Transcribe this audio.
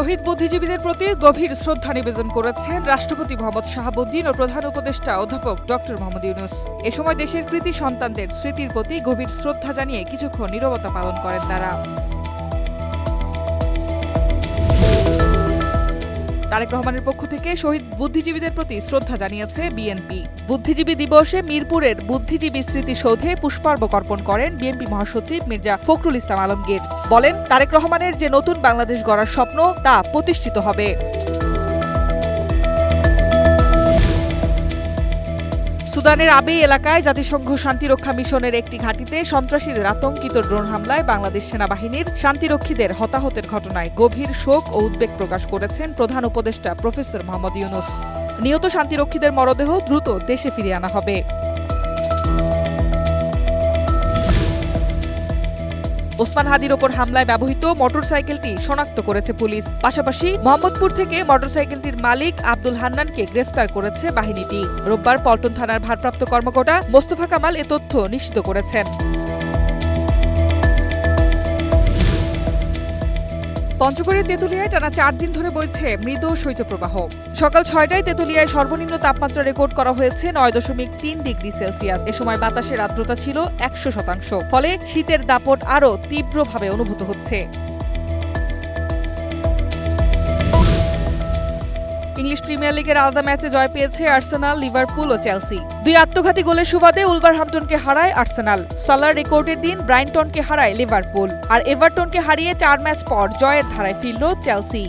শহীদ বুদ্ধিজীবীদের প্রতি গভীর শ্রদ্ধা নিবেদন করেছেন রাষ্ট্রপতি মোহাম্মদ শাহাবুদ্দিন ও প্রধান উপদেষ্টা অধ্যাপক ডক্টর মোহাম্মদ ইউনূস। এ সময় দেশের কৃতি সন্তানদের স্মৃতির প্রতি গভীর শ্রদ্ধা জানিয়ে কিছুক্ষণ নীরবতা পালন করেন তারা। তারেক রহমানের পক্ষ থেকে শহীদ বুদ্ধিজীবীদের প্রতি শ্রদ্ধা জানিয়েছে বিএনপি। বুদ্ধিজীবী দিবসে মিরপুরের বুদ্ধিজীবী স্মৃতিসৌধে পুষ্পার্ঘ্য অর্পণ করেন বিএনপি মহাসচিব মির্জা ফখরুল ইসলাম আলমগীর। বলেন, তারেক রহমানের যে নতুন বাংলাদেশ গড়ার স্বপ্ন তা প্রতিষ্ঠিত হবে। সুদানের আবেই এলাকায় জাতিসংঘ শান্তিরক্ষা মিশনের একটি ঘাঁটিতে সন্ত্রাসীদের আতঙ্কিত ড্রোন হামলায় বাংলাদেশ সেনাবাহিনীর শান্তিরক্ষীদের হতাহতের ঘটনায় গভীর শোক ও উদ্বেগ প্রকাশ করেছেন প্রধান উপদেষ্টা প্রফেসর মোহাম্মদ ইউনূস। নিহত শান্তিরক্ষীদের মরদেহ দ্রুত দেশে ফিরিয়ে আনা হবে। ওসমান হাদির ওপর হামলায় ব্যবহৃত মোটরসাইকেলটি শনাক্ত করেছে পুলিশ। পাশাপাশি মোহাম্মদপুর থেকে মোটরসাইকেলটির মালিক আব্দুল হান্নানকে গ্রেফতার করেছে বাহিনীটি। রোববার পল্টন থানার ভারপ্রাপ্ত কর্মকর্তা মোস্তফা কামাল এ তথ্য নিশ্চিত করেছেন। পঞ্চগড়ের তেঁতুলিয়ায় টানা ৪ দিন ধরে বইছে মৃদু শৈত্যপ্রবাহ। সকাল ৬টায় তেঁতুলিয়ায় সর্বনিম্ন তাপমাত্রা রেকর্ড করা হয়েছে ৯.৩ ডিগ্রি সেলসিয়াস। এ সময় বাতাসের আর্দ্রতা ছিল ১০০%। ফলে শীতের দাপট আরও তীব্রভাবে অনুভূত হচ্ছে। ইংলিশ প্রিমিয়ার লিগের আলাদা ম্যাচে জয় পেয়েছে আর্সেনাল, লিভারপুল ও চেলসি। দুই আত্মঘাতী গোলের সুবাদে উলভারহ্যাম্পটনকে হারায় আর্সেনাল। সালার রেকর্ডের দিন ব্রাইটনকে হারায় লিভারপুল। আর এভারটনকে হারিয়ে ৪ ম্যাচ পর জয়ের ধারায় ফিরল চেলসি।